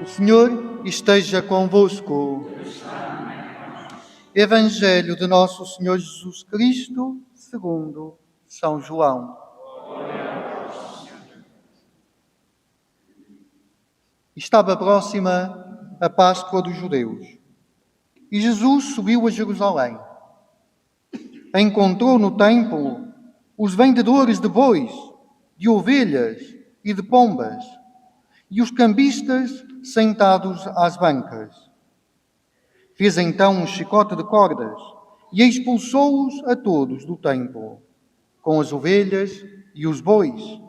O Senhor esteja convosco. Evangelho de Nosso Senhor Jesus Cristo, segundo São João. Estava próxima a Páscoa dos judeus e Jesus subiu a Jerusalém. Encontrou no templo os vendedores de bois, de ovelhas e de pombas e os cambistas sentados às bancas. Fez então um chicote de cordas e expulsou-os a todos do templo, com as ovelhas e os bois.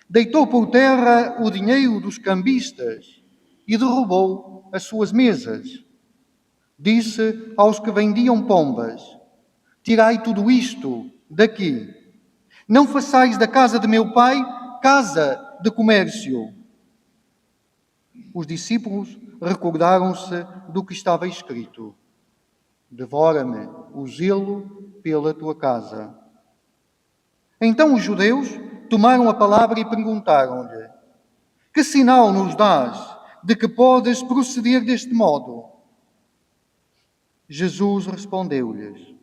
Deitou por terra o dinheiro dos cambistas e derrubou as suas mesas. Disse aos que vendiam pombas: tirai tudo isto daqui. Não façais da casa de meu pai casa de comércio. Os discípulos recordaram-se do que estava escrito: devora-me o zelo pela tua casa. Então os judeus tomaram a palavra e perguntaram-lhe: que sinal nos dás de que podes proceder deste modo? Jesus respondeu-lhes: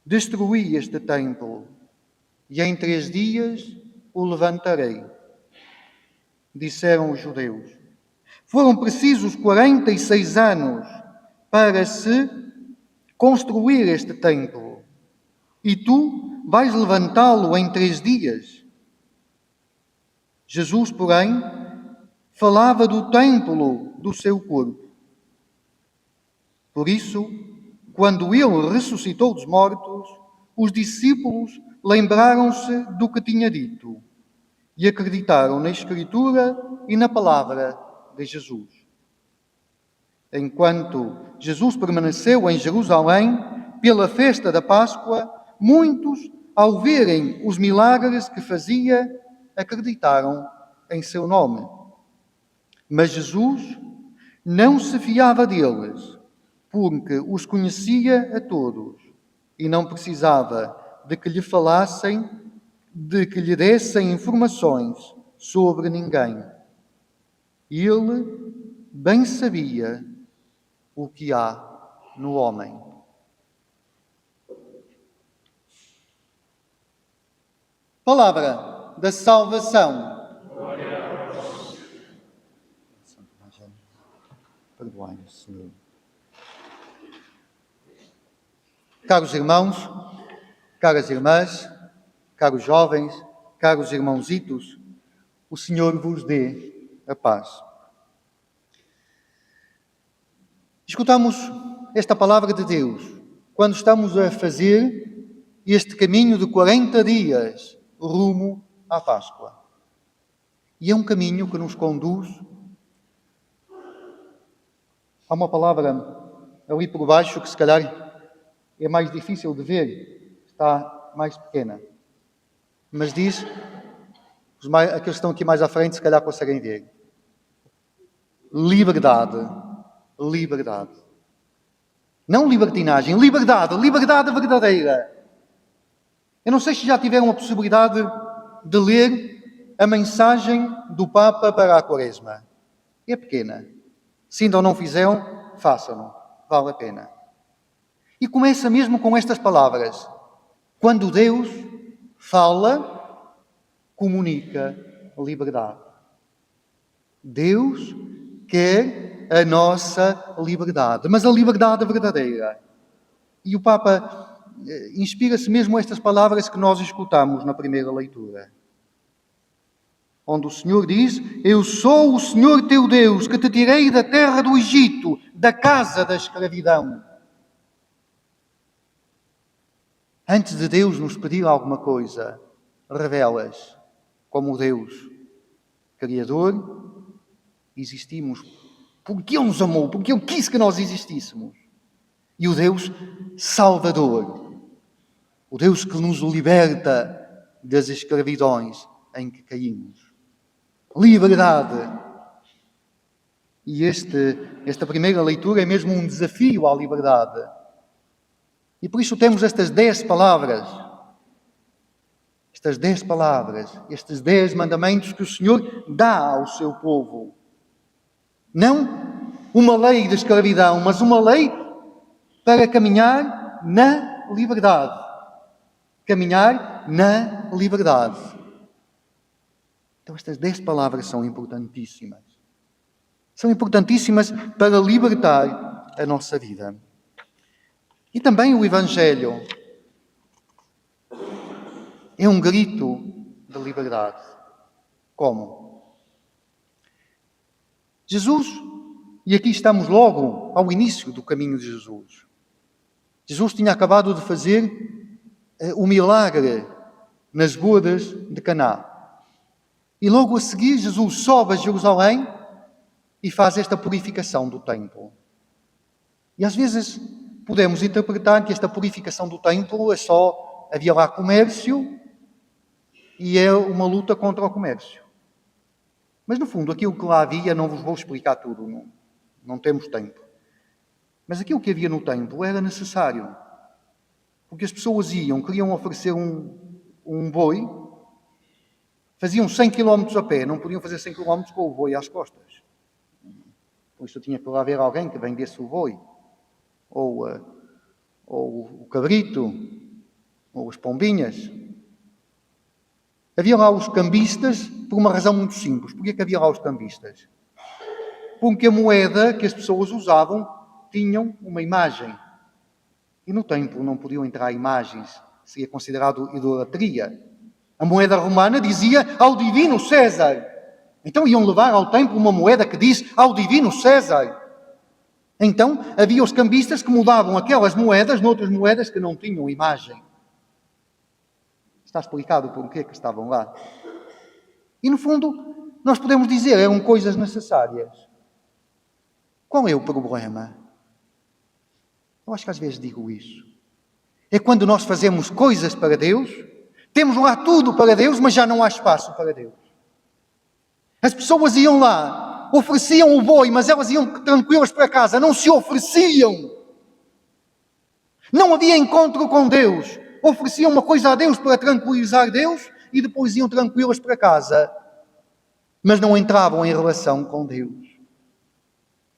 destruí este templo e em 3 dias o levantarei. Disseram os judeus: foram precisos 46 anos para se construir este templo, e tu vais levantá-lo em 3 dias? Jesus, porém, falava do templo do seu corpo. Por isso, quando ele ressuscitou dos mortos, os discípulos lembraram-se do que tinha dito e acreditaram na Escritura e na palavra de Jesus. Enquanto Jesus permaneceu em Jerusalém pela festa da Páscoa, muitos, ao verem os milagres que fazia, acreditaram em seu nome. Mas Jesus não se fiava deles, porque os conhecia a todos e não precisava de que lhe falassem, de que lhe dessem informações sobre ninguém. Ele bem sabia o que há no homem. Palavra da salvação. Perdoai-nos, Senhor. Caros irmãos, caras irmãs, caros jovens, caros irmãozitos, o Senhor vos dê a paz. Escutamos esta palavra de Deus quando estamos a fazer este caminho de 40 dias rumo à Páscoa. E é um caminho que nos conduz. Há uma palavra ali por baixo que se calhar é mais difícil de ver, está mais pequena. Mas diz, aqueles que estão aqui mais à frente se calhar conseguem ver: liberdade. Liberdade. Não libertinagem, liberdade, liberdade verdadeira. Eu não sei se já tiveram a possibilidade de ler a mensagem do Papa para a Quaresma. É pequena. Se ainda não fizeram, façam-no. Vale a pena. E começa mesmo com estas palavras: quando Deus fala, comunica liberdade. Deus quer a nossa liberdade, mas a liberdade verdadeira. E o Papa inspira-se mesmo a estas palavras que nós escutamos na primeira leitura, onde o Senhor diz: eu sou o Senhor teu Deus, que te tirei da terra do Egito, da casa da escravidão. Antes de Deus nos pedir alguma coisa, revela-se como Deus Criador. Existimos porque Ele nos amou, porque Ele quis que nós existíssemos. E o Deus Salvador, o Deus que nos liberta das escravidões em que caímos. Liberdade. E esta primeira leitura é mesmo um desafio à liberdade. E por isso temos estas 10 palavras. Estas 10 palavras, estes 10 mandamentos que o Senhor dá ao seu povo. Não uma lei de escravidão, mas uma lei para caminhar na liberdade. Caminhar na liberdade. Então estas 10 palavras são importantíssimas. São importantíssimas para libertar a nossa vida. E também o Evangelho é um grito de liberdade. Como? Jesus, e aqui estamos logo ao início do caminho de Jesus. Jesus tinha acabado de fazer o milagre nas bodas de Caná. E logo a seguir Jesus sobe a Jerusalém e faz esta purificação do templo. E às vezes podemos interpretar que esta purificação do templo é só, havia lá comércio e é uma luta contra o comércio. Mas no fundo aquilo que lá havia, não vos vou explicar tudo, não temos tempo. Mas aquilo que havia no templo era necessário. Porque as pessoas queriam oferecer um boi, faziam 100 km a pé, não podiam fazer 100 km com o boi às costas. Por isso tinha que lá haver alguém que vendesse o boi, ou o cabrito, ou as pombinhas. Havia lá os cambistas por uma razão muito simples. Porquê que havia lá os cambistas? Porque a moeda que as pessoas usavam tinham uma imagem. E no templo não podiam entrar imagens, seria considerado idolatria. A moeda romana dizia ao divino César. Então iam levar ao templo uma moeda que diz ao divino César. Então havia os cambistas que mudavam aquelas moedas noutras moedas que não tinham imagem. Está explicado porquê que estavam lá. E no fundo, nós podemos dizer, eram coisas necessárias. Qual é o problema? Eu acho que às vezes digo isso. É quando nós fazemos coisas para Deus, temos lá tudo para Deus, mas já não há espaço para Deus. As pessoas iam lá, ofereciam o boi, mas elas iam tranquilas para casa, não se ofereciam. Não havia encontro com Deus. Ofereciam uma coisa a Deus para tranquilizar Deus e depois iam tranquilas para casa. Mas não entravam em relação com Deus.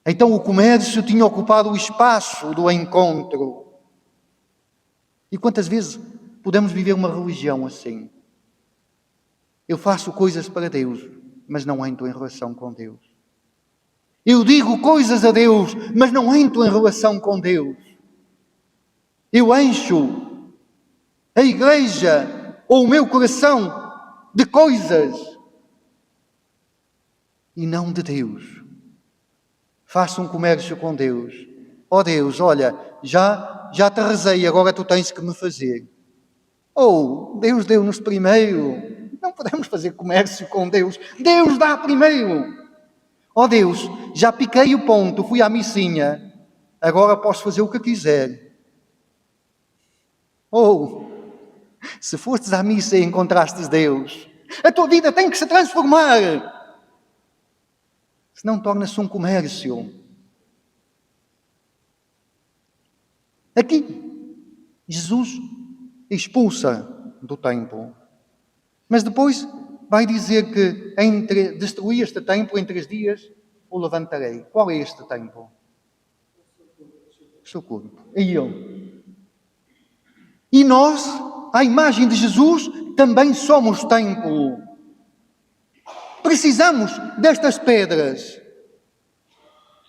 Então o comércio tinha ocupado o espaço do encontro. E quantas vezes podemos viver uma religião assim? Eu faço coisas para Deus, mas não entro em relação com Deus. Eu digo coisas a Deus, mas não entro em relação com Deus. Eu encho a igreja ou o meu coração de coisas e não de Deus. Faço um comércio com Deus. Ó Deus, olha, já te rezei, agora tu tens que me fazer. Deus deu-nos primeiro. Não podemos fazer comércio com Deus. Deus dá primeiro. Ó Deus, já piquei o ponto, fui à missinha. Agora posso fazer o que quiser. Se fostes à missa e encontrastes Deus, a tua vida tem que se transformar. Senão torna-se um comércio. Aqui, Jesus expulsa do templo. Mas depois vai dizer que destruí este templo em 3 dias, o levantarei. Qual é este templo? O seu corpo. E eu. E nós, à imagem de Jesus, também somos templo. Precisamos destas pedras.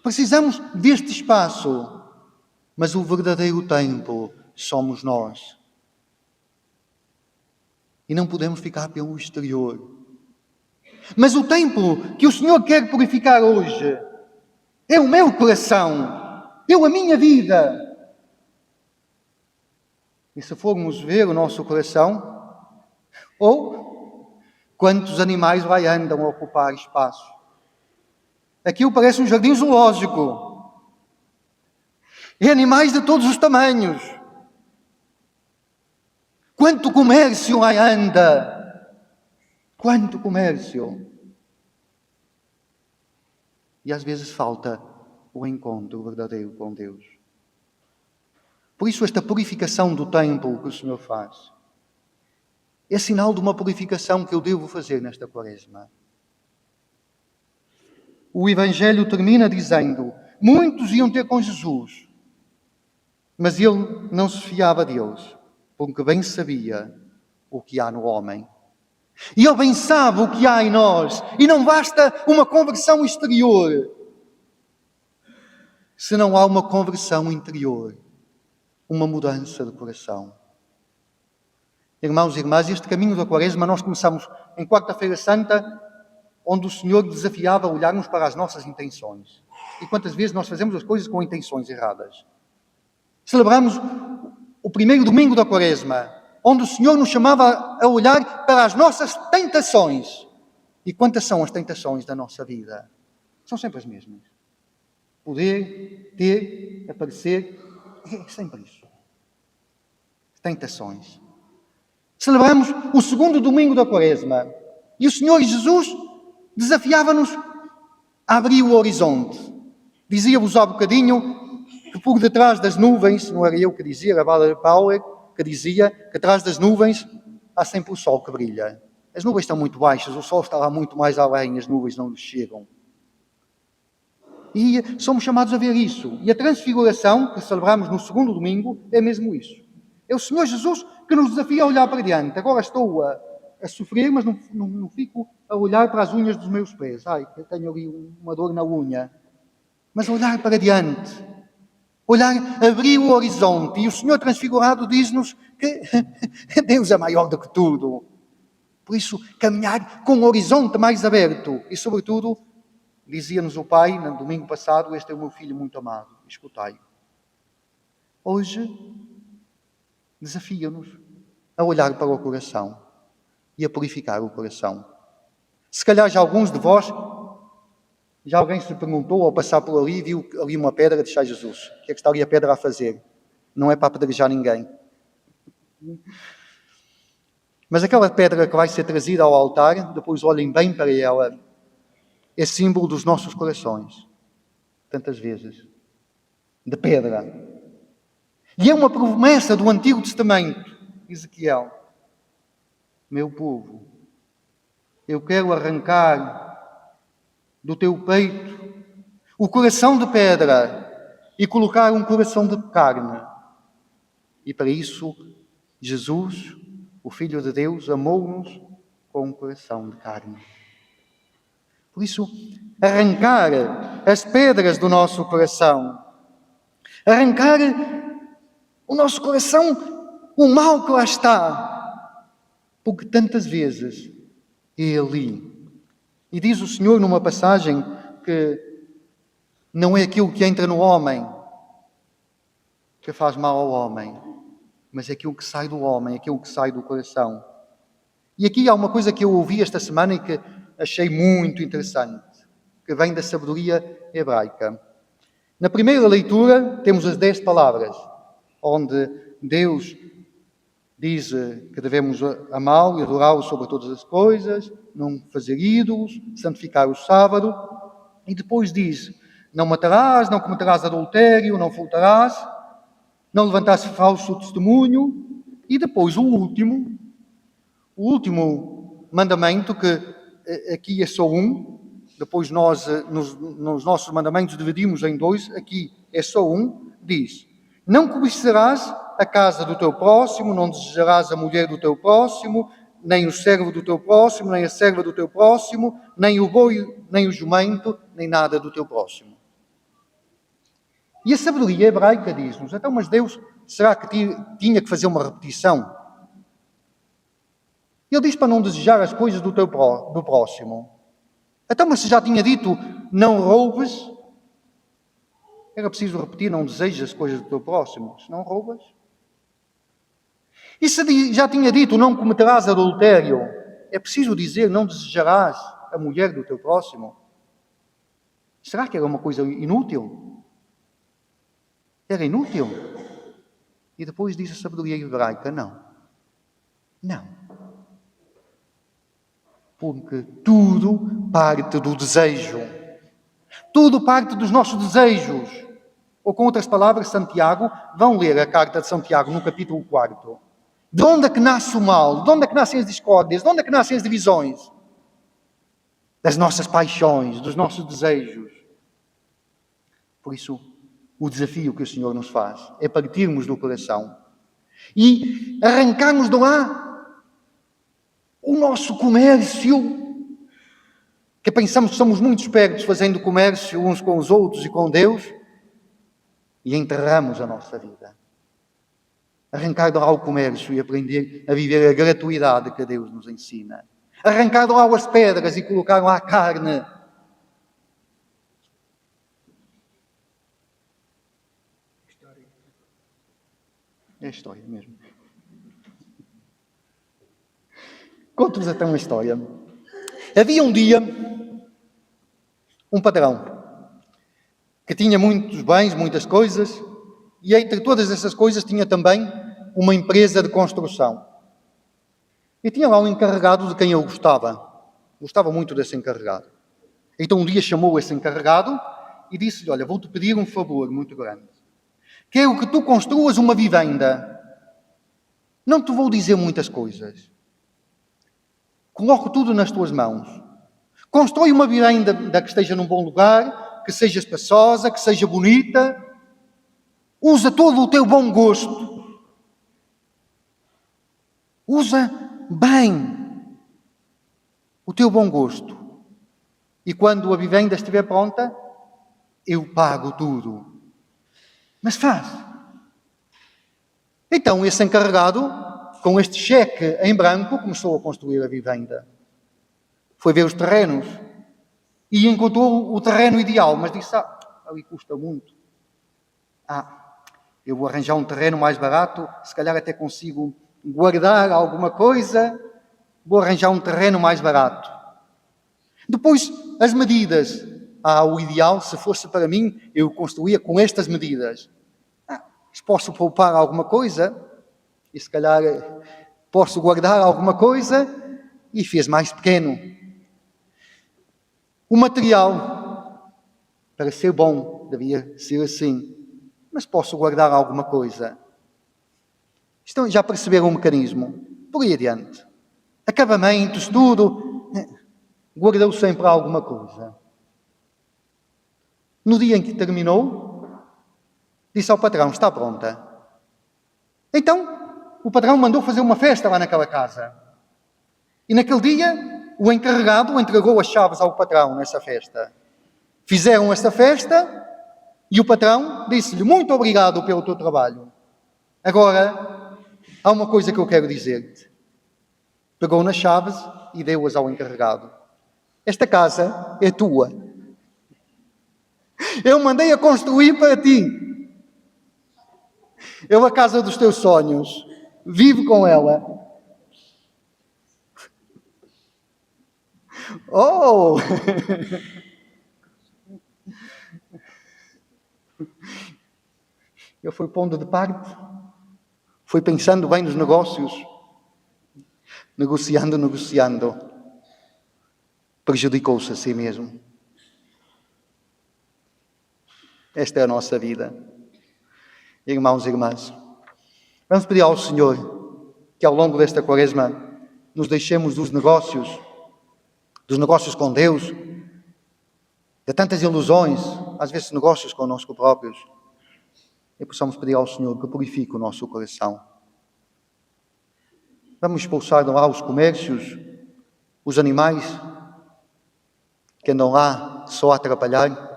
Precisamos deste espaço. Mas o verdadeiro templo somos nós. E não podemos ficar pelo exterior. Mas o templo que o Senhor quer purificar hoje é o meu coração. É a minha vida. E se formos ver o nosso coração, quantos animais lá andam a ocupar espaço. Aquilo parece um jardim zoológico. E animais de todos os tamanhos. Quanto comércio lá anda. Quanto comércio. E às vezes falta o encontro verdadeiro com Deus. Por isso esta purificação do templo que o Senhor faz é sinal de uma purificação que eu devo fazer nesta quaresma. o Evangelho termina dizendo: muitos iam ter com Jesus, mas ele não se fiava deles, porque bem sabia o que há no homem. E ele bem sabe o que há em nós. E não basta uma conversão exterior, se não há uma conversão interior, uma mudança de coração. Irmãos e irmãs, este caminho da Quaresma nós começamos em Quarta-feira Santa, onde o Senhor desafiava a olharmos para as nossas intenções. E quantas vezes nós fazemos as coisas com intenções erradas. Celebramos o primeiro domingo da Quaresma, onde o Senhor nos chamava a olhar para as nossas tentações. E quantas são as tentações da nossa vida? São sempre as mesmas. Poder, ter, aparecer, é sempre isso. Tentações. Celebramos o segundo domingo da Quaresma e o Senhor Jesus desafiava-nos a abrir o horizonte. Dizia-vos há bocadinho que por detrás das nuvens, não era eu que dizia, era Valerie Bauer que dizia que atrás das nuvens há sempre o sol que brilha. As nuvens estão muito baixas, o sol está lá muito mais além, as nuvens não nos chegam. E somos chamados a ver isso. E a transfiguração, que celebramos no segundo domingo, é mesmo isso. É o Senhor Jesus que nos desafia a olhar para diante. Agora estou a sofrer, mas não fico a olhar para as unhas dos meus pés. Ai, eu tenho ali uma dor na unha. Mas olhar para diante. Olhar, abrir o horizonte. E o Senhor transfigurado diz-nos que Deus é maior do que tudo. Por isso, caminhar com o horizonte mais aberto. E, sobretudo, dizia-nos o Pai, no domingo passado, este é o meu filho muito amado, escutai-o. Hoje, desafia-nos a olhar para o coração e a purificar o coração. Se calhar já alguns de vós, já alguém se perguntou ao passar por ali, viu ali uma pedra de Chá Jesus. O que é que está ali a pedra a fazer? Não é para apedrejar ninguém. Mas aquela pedra que vai ser trazida ao altar, depois olhem bem para ela, é símbolo dos nossos corações. Tantas vezes. De pedra. E é uma promessa do Antigo Testamento. Ezequiel. Meu povo, eu quero arrancar do teu peito o coração de pedra e colocar um coração de carne. E para isso, Jesus, o Filho de Deus, amou-nos com um coração de carne. Por isso, arrancar as pedras do nosso coração, arrancar o nosso coração, o mal que lá está, porque tantas vezes é ali. E diz o Senhor numa passagem que não é aquilo que entra no homem que faz mal ao homem, mas é aquilo que sai do homem, aquilo que sai do coração. E aqui há uma coisa que eu ouvi esta semana e que achei muito interessante, que vem da sabedoria hebraica. Na primeira leitura temos as 10 palavras, onde Deus diz que devemos amá-lo e adorá-lo sobre todas as coisas, não fazer ídolos, santificar o sábado. E depois diz, não matarás, não cometerás adultério, não furtarás, não levantarás falso testemunho. E depois o último mandamento, que aqui é só um, depois nós nos nossos mandamentos dividimos em 2, aqui é só um, diz, não cobiçarás a casa do teu próximo, não desejarás a mulher do teu próximo, nem o servo do teu próximo, nem a serva do teu próximo, nem o boi, nem o jumento, nem nada do teu próximo. E a sabedoria hebraica diz-nos, então, mas Deus, será que tinha que fazer uma repetição? Ele diz para não desejar as coisas do próximo. Então, mas se já tinha dito, não roubes, era preciso repetir, não desejas as coisas do teu próximo, se não roubas. E se já tinha dito, não cometerás adultério, é preciso dizer, não desejarás a mulher do teu próximo. Será que era uma coisa inútil? Era inútil? E depois diz a sabedoria hebraica, não. Não. Porque tudo parte do desejo. Tudo parte dos nossos desejos. Ou com outras palavras, Santiago, vão ler a carta de Santiago no capítulo 4. De onde é que nasce o mal? De onde é que nascem as discórdias? De onde é que nascem as divisões? das nossas paixões, dos nossos desejos. Por isso, o desafio que o Senhor nos faz é partirmos do coração e arrancarmos de lá o nosso comércio, que pensamos que somos muito espertos fazendo comércio uns com os outros e com Deus, e enterramos a nossa vida. Arrancar de lá o comércio e aprender a viver a gratuidade que Deus nos ensina. Arrancar de lá as pedras e colocar lá a carne. É a história mesmo. Conto-vos até uma história. Havia um dia um patrão que tinha muitos bens, muitas coisas, e entre todas essas coisas tinha também uma empresa de construção. E tinha lá um encarregado de quem eu gostava muito desse encarregado. Então um dia chamou esse encarregado e disse-lhe: olha, vou-te pedir um favor muito grande. Quero que tu construas uma vivenda. Não te vou dizer muitas coisas. Coloco tudo nas tuas mãos. Constrói uma vivenda que esteja num bom lugar, que seja espaçosa, que seja bonita. Usa todo o teu bom gosto. Usa bem o teu bom gosto. E quando a vivenda estiver pronta, eu pago tudo. Mas faz. Então esse encarregado, com este cheque em branco, começou a construir a vivenda. Foi ver os terrenos e encontrou o terreno ideal, mas disse: ali custa muito. Eu vou arranjar um terreno mais barato, se calhar até consigo guardar alguma coisa, vou arranjar um terreno mais barato. Depois, as medidas. O ideal, se fosse para mim, eu construía com estas medidas. Posso poupar alguma coisa, e se calhar posso guardar alguma coisa, e fez mais pequeno. O material, para ser bom, devia ser assim. Mas posso guardar alguma coisa. Já perceberam o mecanismo? Por aí adiante. Acabamentos, tudo. Guardou sempre alguma coisa. No dia em que terminou, disse ao patrão: está pronta. Então, o patrão mandou fazer uma festa lá naquela casa. E naquele dia, o encarregado entregou as chaves ao patrão nessa festa. Fizeram essa festa e o patrão disse-lhe: muito obrigado pelo teu trabalho. Agora, há uma coisa que eu quero dizer-te. Pegou nas chaves e deu-as ao encarregado. Esta casa é tua. Eu mandei a construir para ti. É a casa dos teus sonhos. Vive com ela. Oh! Ele foi pondo de parte. Foi pensando bem nos negócios. Negociando. Prejudicou-se a si mesmo. Esta é a nossa vida. Irmãos e irmãs, vamos pedir ao Senhor que ao longo desta quaresma nos deixemos dos negócios com Deus, de tantas ilusões, às vezes negócios connosco próprios, e possamos pedir ao Senhor que purifique o nosso coração. Vamos expulsar de lá os comércios, os animais que andam lá só a atrapalhar,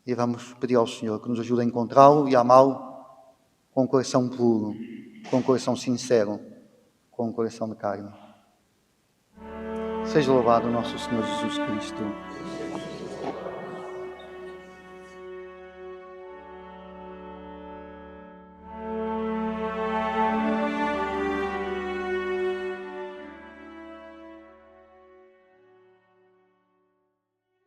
e vamos pedir ao Senhor que nos ajude a encontrá-lo e a amá-lo com um coração puro, com um coração sincero, com um coração de carne. Seja louvado o nosso Senhor Jesus Cristo.